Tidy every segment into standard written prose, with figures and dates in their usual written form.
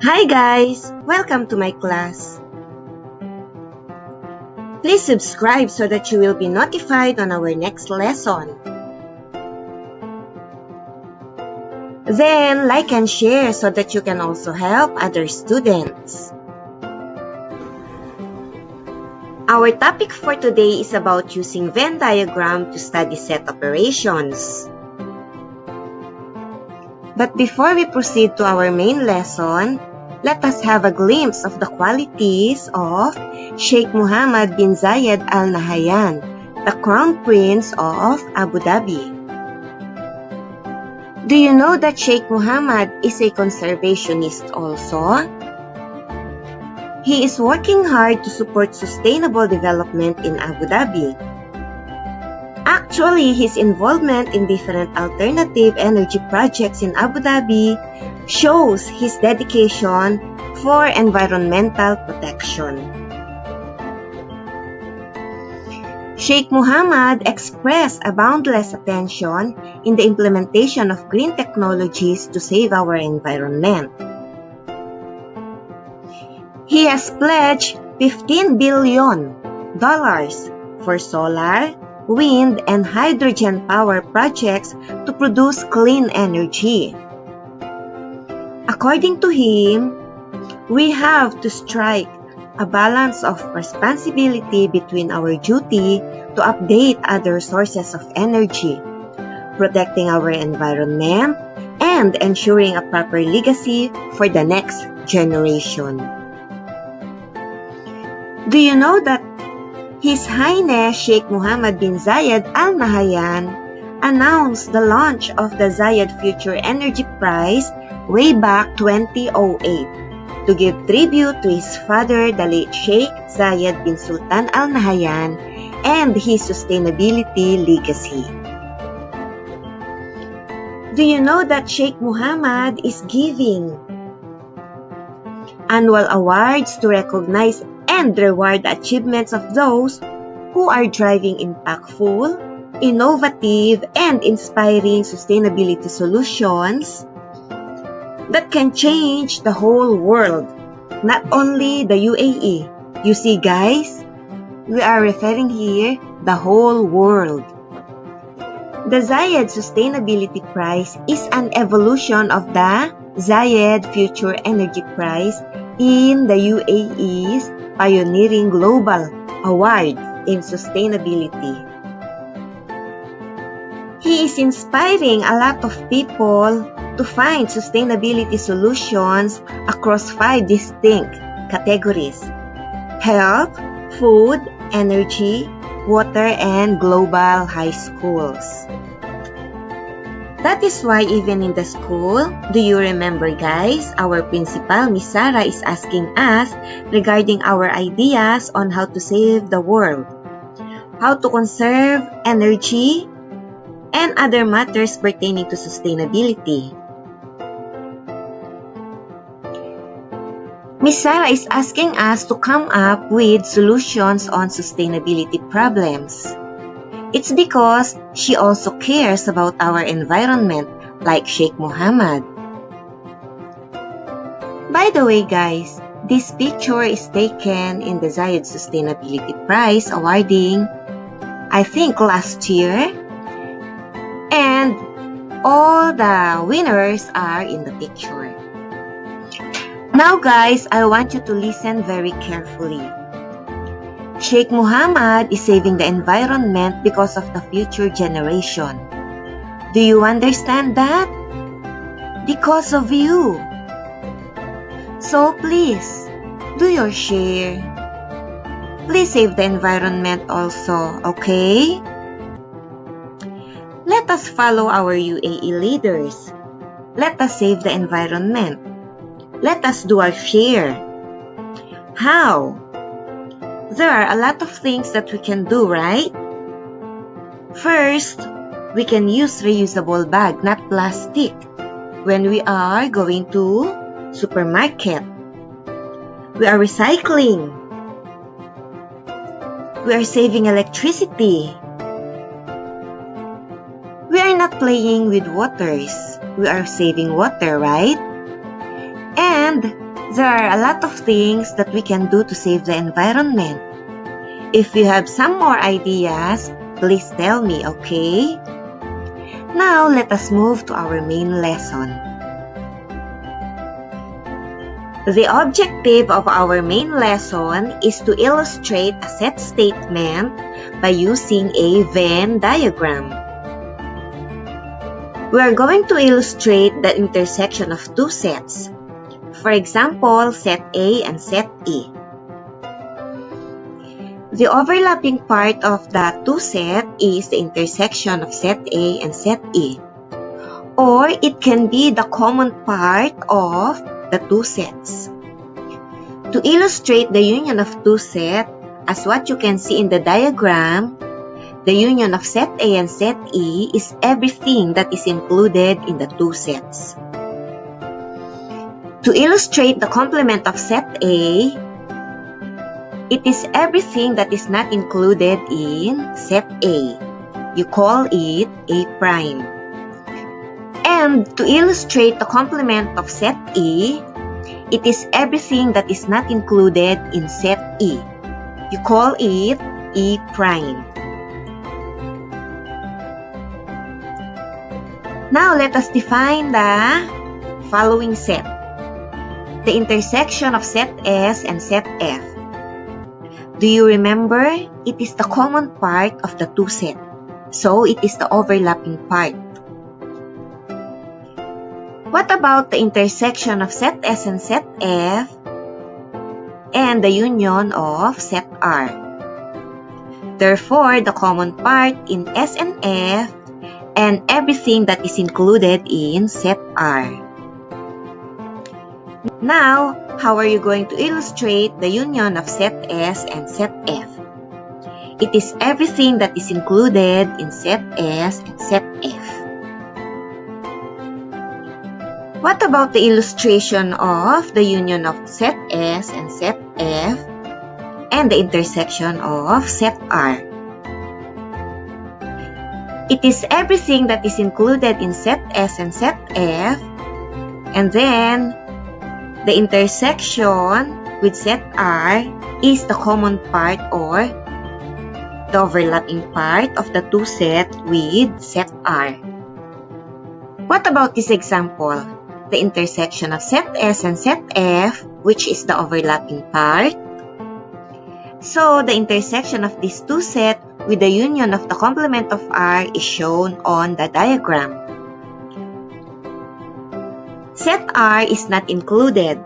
Hi guys! Welcome to my class. Please subscribe so that you will be notified on our next lesson. Then like and share so that you can also help other students. Our topic for today is about using Venn diagram to study set operations. But before we proceed to our main lesson, let us have a glimpse of the qualities of Sheikh Mohammed bin Zayed Al Nahyan, the Crown Prince of Abu Dhabi. Do you know that Sheikh Mohammed is a conservationist also? He is working hard to support sustainable development in Abu Dhabi. Actually, his involvement in different alternative energy projects in Abu Dhabi shows his dedication for environmental protection. Sheikh Mohammed expressed a boundless attention in the implementation of green technologies to save our environment. He has pledged $15 billion for solar, wind, and hydrogen power projects to produce clean energy. According to him, we have to strike a balance of responsibility between our duty to update other sources of energy, protecting our environment, and ensuring a proper legacy for the next generation. Do you know that His Highness Sheikh Mohammed bin Zayed Al Nahyan announced the launch of the Zayed Future Energy Prize way back 2008 to give tribute to his father, the late Sheikh Zayed bin Sultan Al Nahyan, and his sustainability legacy. Do you know that Sheikh Mohammed is giving annual awards to recognize and reward the achievements of those who are driving impactful, innovative, and inspiring sustainability solutions that can change the whole world, not only the UAE. You see guys, we are referring here the whole world. The Zayed Sustainability Prize is an evolution of the Zayed Future Energy Prize in the UAE's Pioneering Global Award in Sustainability. He is inspiring a lot of people to find sustainability solutions across 5 distinct categories: health, food, energy, water, and global high schools. That is why even in the school, do you remember guys, our principal Miss Sarah is asking us regarding our ideas on how to save the world, how to conserve energy, and other matters pertaining to sustainability. Miss Sarah is asking us to come up with solutions on sustainability problems. It's because she also cares about our environment, like Sheikh Mohammed. By the way guys, this picture is taken in the Zayed Sustainability Prize awarding, I think last year, and all the winners are in the picture. Now guys, I want you to listen very carefully. Sheikh Mohammed is saving the environment because of the future generation. Do you understand that? Because of you. So please, do your share. Please save the environment also, okay? Let us follow our UAE leaders. Let us save the environment. Let us do our share. How? There are a lot of things that we can do, right? First, we can use reusable bag, not plastic, when we are going to supermarket. We are recycling. We are saving electricity. We are not playing with waters. We are saving water, right? And There are a lot of things that we can do to save the environment. If you have some more ideas, please tell me, okay? Now, let us move to our main lesson. The objective of our main lesson is to illustrate a set statement by using a Venn diagram. We are going to illustrate the intersection of two sets. For example, set A and set E. The overlapping part of the two sets is the intersection of set A and set E. Or it can be the common part of the two sets. To illustrate the union of two sets, as what you can see in the diagram, the union of set A and set E is everything that is included in the two sets. To illustrate the complement of set A, it is everything that is not included in set A. You call it A prime. And to illustrate the complement of set E, it is everything that is not included in set E. You call it E prime. Now let us define the following set. The intersection of set S and set F. Do you remember? It is the common part of the two sets. So it is the overlapping part. What about the intersection of set S and set F and the union of set R? Therefore, the common part in S and F and everything that is included in set R. Now, how are you going to illustrate the union of set S and set F? It is everything that is included in set S and set F. What about the illustration of the union of set S and set F and the intersection of set R? It is everything that is included in set S and set F, and then the intersection with set R is the common part or the overlapping part of the two sets with set R. What about this example? The intersection of set S and set F, which is the overlapping part. So, the intersection of these two sets with the union of the complement of R is shown on the diagram. Set R is not included,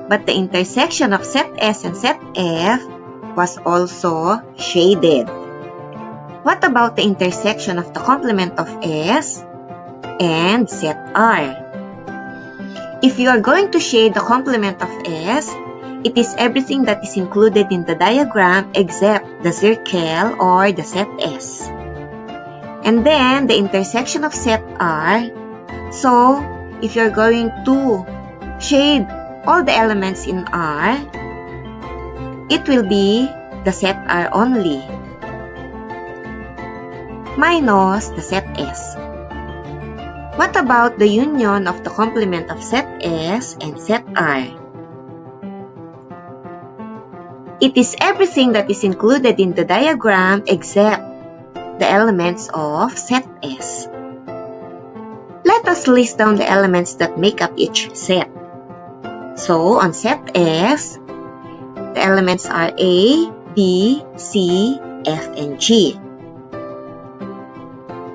but the intersection of set S and set F was also shaded. What about the intersection of the complement of S and set R? If you are going to shade the complement of S, it is everything that is included in the diagram except the circle or the set S. And then the intersection of set R. So, if you are going to shade all the elements in R, it will be the set R only, minus the set S. What about the union of the complement of set S and set R? It is everything that is included in the diagram except the elements of set S. Let us list down the elements that make up each set. So, on set S, the elements are A, B, C, F, and G.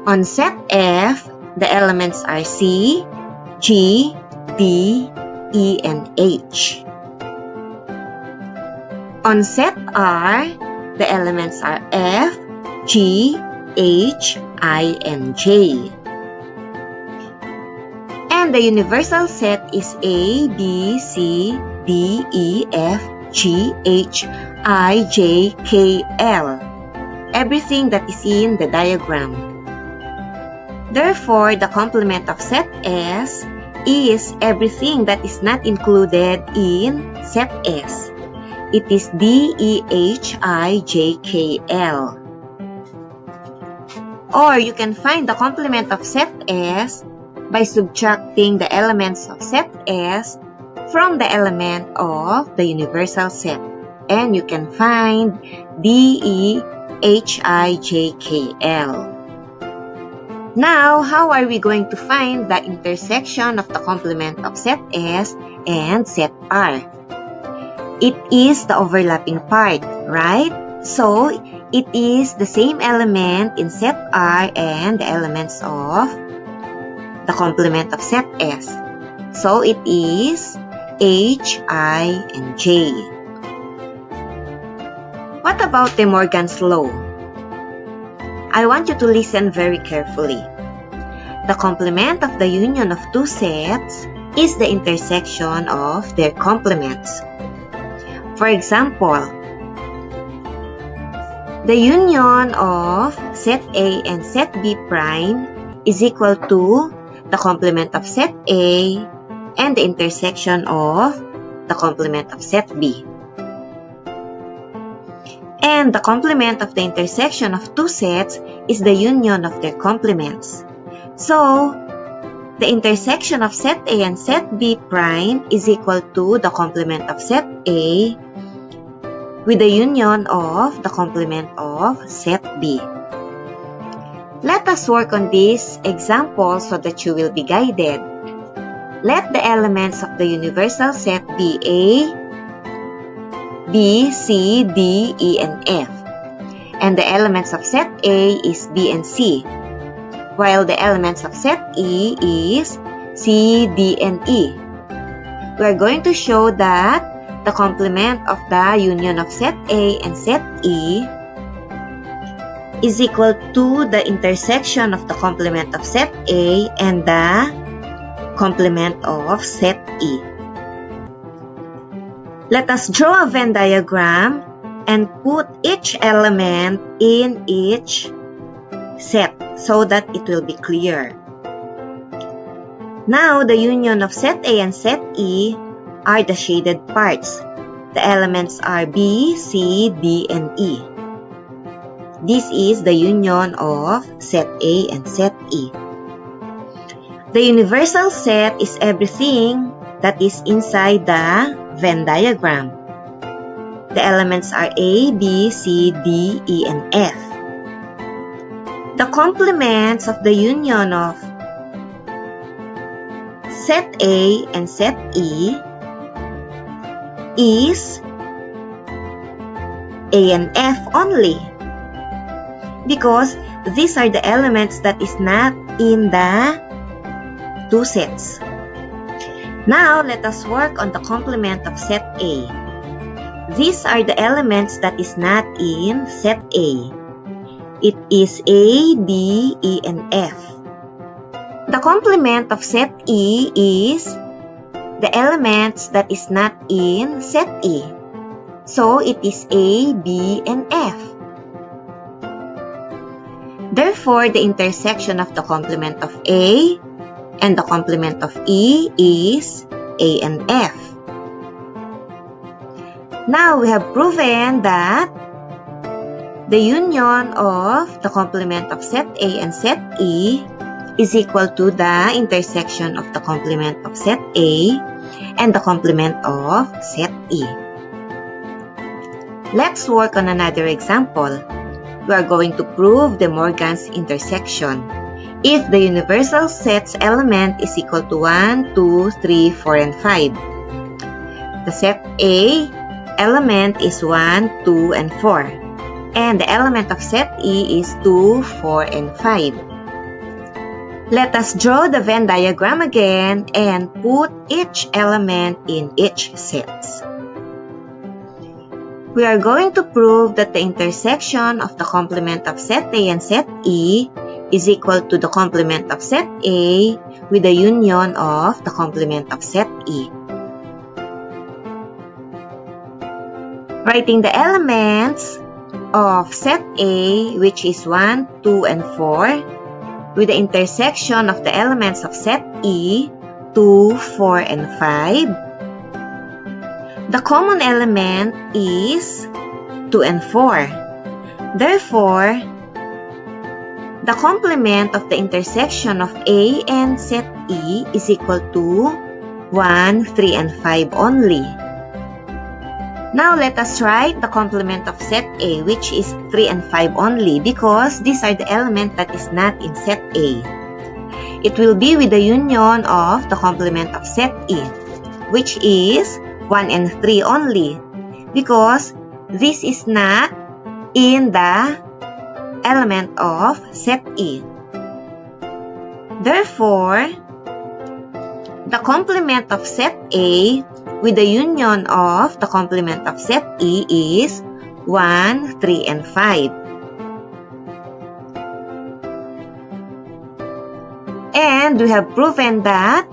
On set F, the elements are C, G, B, E, and H. On set R, the elements are F, G, H, I, and J. And the universal set is A, B, C, D, E, F, G, H, I, J, K, L. Everything that is in the diagram. Therefore, the complement of set S is everything that is not included in set S. It is D, E, H, I, J, K, L. Or you can find the complement of set S by subtracting the elements of set S from the element of the universal set. And you can find DEHIJKL. Now, how are we going to find the intersection of the complement of set S and set R? It is the overlapping part, right? So, it is the same element in set R and the elements of the complement of set S. So, it is H, I, and J. What about De Morgan's law? I want you to listen very carefully. The complement of the union of two sets is the intersection of their complements. For example, the union of set A and set B prime is equal to the complement of set A and the intersection of the complement of set B. And the complement of the intersection of two sets is the union of their complements. So, the intersection of set A and set B prime is equal to the complement of set A with the union of the complement of set B. Let us work on this example so that you will be guided. Let the elements of the universal set be A, B, C, D, E, and F. And the elements of set A is B and C, while the elements of set E is C, D, and E. We are going to show that the complement of the union of set A and set E is equal to the intersection of the complement of set A and the complement of set E. Let us draw a Venn diagram and put each element in each set so that it will be clear. Now, the union of set A and set E are the shaded parts. The elements are B, C, D, and E. This is the union of set A and set E. The universal set is everything that is inside the Venn diagram. The elements are A, B, C, D, E, and F. The complements of the union of set A and set E is A and F only, because these are the elements that is not in the two sets. Now, let us work on the complement of set A. These are the elements that is not in set A. It is A, B, E, and F. The complement of set E is the elements that is not in set E. So, it is A, B, and F. Therefore, the intersection of the complement of A and the complement of E is A and F. Now, we have proven that the union of the complement of set A and set E is equal to the intersection of the complement of set A and the complement of set E. Let's work on another example. We are going to prove De Morgan's intersection. If the universal set's element is equal to 1, 2, 3, 4, and 5. The set A element is 1, 2, and 4. And the element of set E is 2, 4, and 5. Let us draw the Venn diagram again and put each element in each set. We are going to prove that the intersection of the complement of set A and set E is equal to the complement of set A with the union of the complement of set E. Writing the elements of set A, which is 1, 2, and 4, with the intersection of the elements of set E, 2, 4, and 5. The common element is 2 and 4. Therefore, the complement of the intersection of A and set E is equal to 1, 3, and 5 only. Now let us write the complement of set A, which is 3 and 5 only, because these are the elements that is not in set A. It will be with the union of the complement of set E, which is 1 and 3 only, because this is not in the element of set E. Therefore, the complement of set A with the union of the complement of set E is 1, 3, and 5. And we have proven that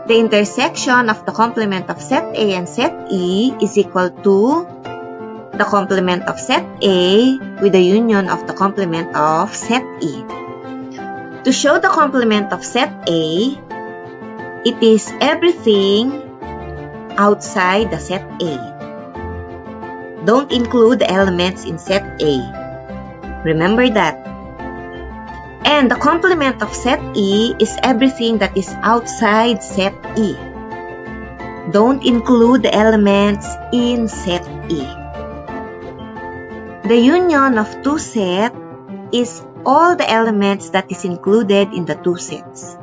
the intersection of the complement of set A and set E is equal to the complement of set A with the union of the complement of set E. To show the complement of set A, it is everything outside the set A. Don't include the elements in set A. Remember that. And the complement of set E is everything that is outside set E. Don't include the elements in set E. The union of two sets is all the elements that is included in the two sets.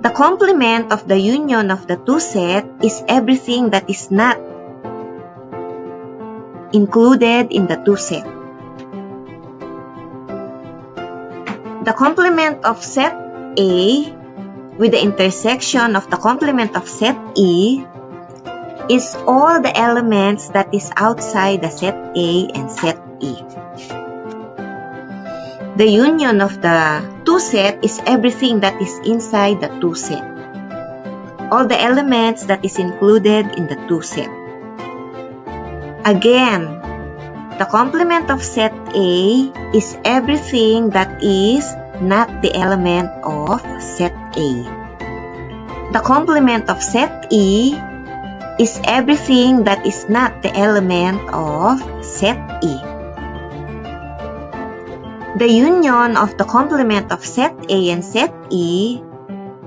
The complement of the union of the two sets is everything that is not included in the two sets. The complement of set A with the intersection of the complement of set E is all the elements that is outside the set A and set E. The union of the two sets is everything that is inside the two sets. All the elements that is included in the two sets. Again, the complement of set A is everything that is not the element of set A. The complement of set E is everything that is not the element of set E. The union of the complement of set A and set E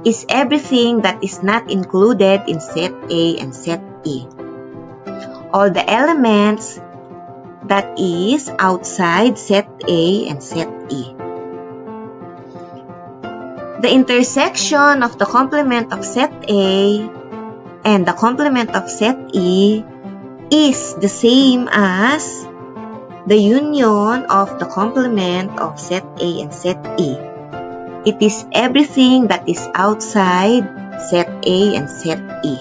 is everything that is not included in set A and set E. All the elements that is outside set A and set E. The intersection of the complement of set A and the complement of set E is the same as the union of the complement of set A and set E. It is everything that is outside set A and set E.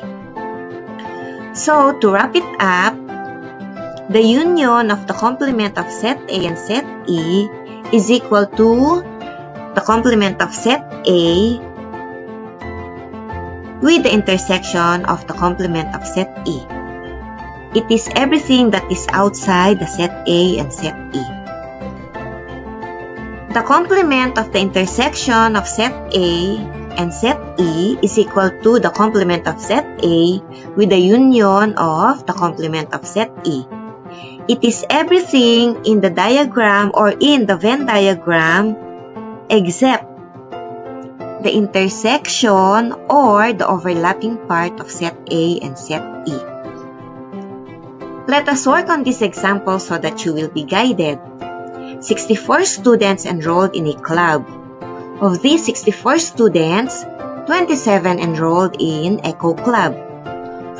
So, to wrap it up, the union of the complement of set A and set E is equal to the complement of set A with the intersection of the complement of set E. It is everything that is outside the set A and set E. The complement of the intersection of set A and set E is equal to the complement of set A with the union of the complement of set E. It is everything in the diagram or in the Venn diagram except the intersection or the overlapping part of set A and set E. Let us work on this example so that you will be guided. 64 students enrolled in a club. Of these 64 students, 27 enrolled in Eco Club,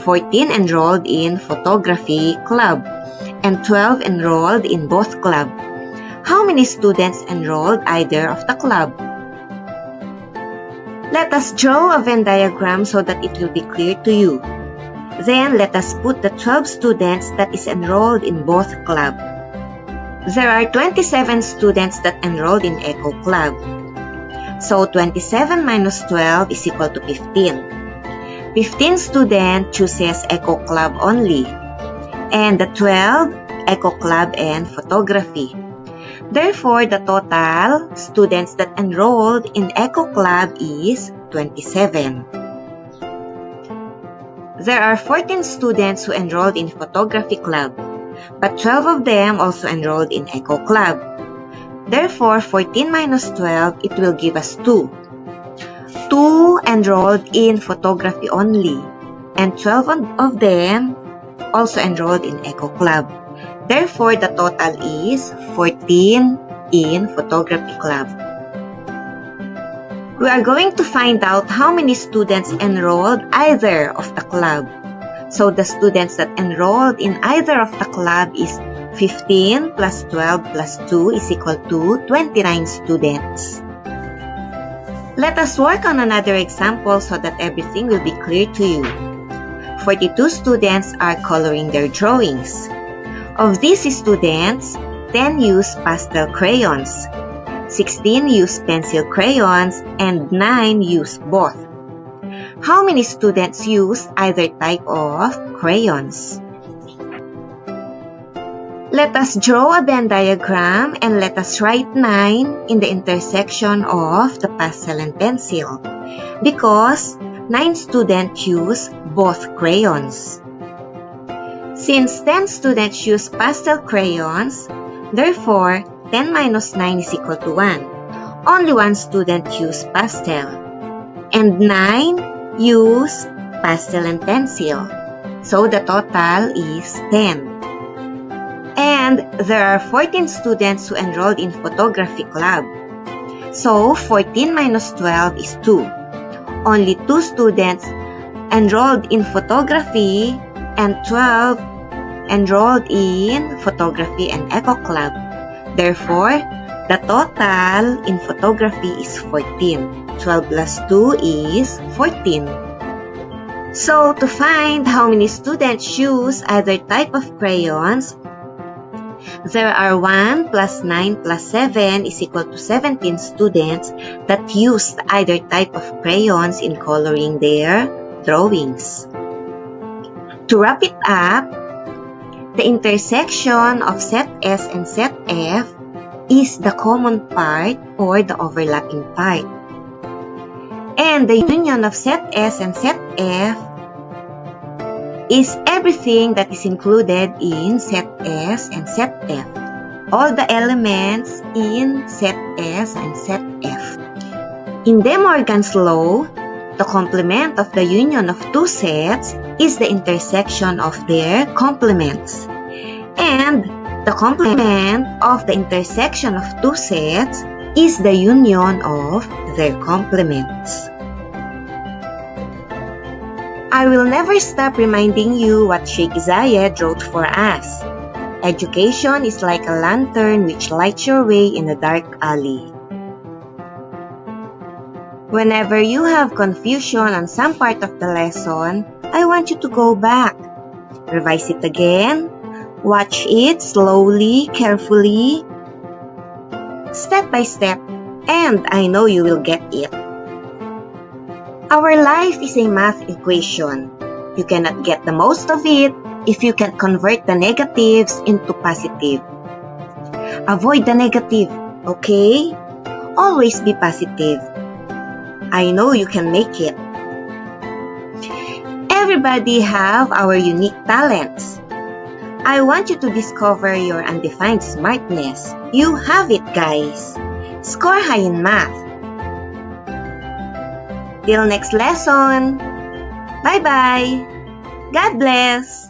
14 enrolled in Photography Club, and 12 enrolled in both club. How many students enrolled either of the club? Let us draw a Venn diagram so that it will be clear to you. Then let us put the 12 students that is enrolled in both club. There are 27 students that enrolled in Eco Club. So 27 minus 12 is equal to 15. 15 students chooses Eco Club only. And the 12, Eco Club and Photography. Therefore, the total students that enrolled in Eco Club is 27. There are 14 students who enrolled in Photography Club, but 12 of them also enrolled in Eco Club. Therefore, 14 minus 12, it will give us 2. 2 enrolled in photography only, and 12 of them also enrolled in Eco Club. Therefore, the total is 14 in photography club. We are going to find out how many students enrolled either of the club. So the students that enrolled in either of the club is 15 plus 12 plus 2 is equal to 29 students. Let us work on another example so that everything will be clear to you. 42 students are coloring their drawings. Of these students, 10 use pastel crayons, 16 use pencil crayons, and 9 use both. How many students use either type of crayons? Let us draw a Venn diagram and let us write 9 in the intersection of the pastel and pencil because 9 students use both crayons. Since 10 students use pastel crayons, therefore 10 minus 9 is equal to 1. Only 1 student use pastel, and 9 use pastel and pencil. So the total is 10. And there are 14 students who enrolled in photography club. So 14 minus 12 is 2. Only 2 students enrolled in photography and 12 enrolled in photography and eco club. Therefore, the total in photography is 14. 12 plus 2 is 14. So, to find how many students use either type of crayons, there are 1 plus 9 plus 7 is equal to 17 students that used either type of crayons in coloring their drawings. To wrap it up, the intersection of set S and set F is the common part or the overlapping part. And the union of set S and set F is everything that is included in set S and set F. All the elements in set S and set F. In De Morgan's law, the complement of the union of two sets is the intersection of their complements. And the complement of the intersection of two sets is the union of their complements. I will never stop reminding you what Sheikh Zayed wrote for us. Education is like a lantern which lights your way in a dark alley. Whenever you have confusion on some part of the lesson, I want you to go back. Revise it again. Watch it slowly, carefully, step by step, and I know you will get it. Our life is a math equation. You cannot get the most of it if you can convert the negatives into positive. Avoid the negative, okay? Always be positive. I know you can make it. Everybody have our unique talents. I want you to discover your undefined smartness. You have it, guys. Score high in math. Till next lesson. Bye-bye. God bless.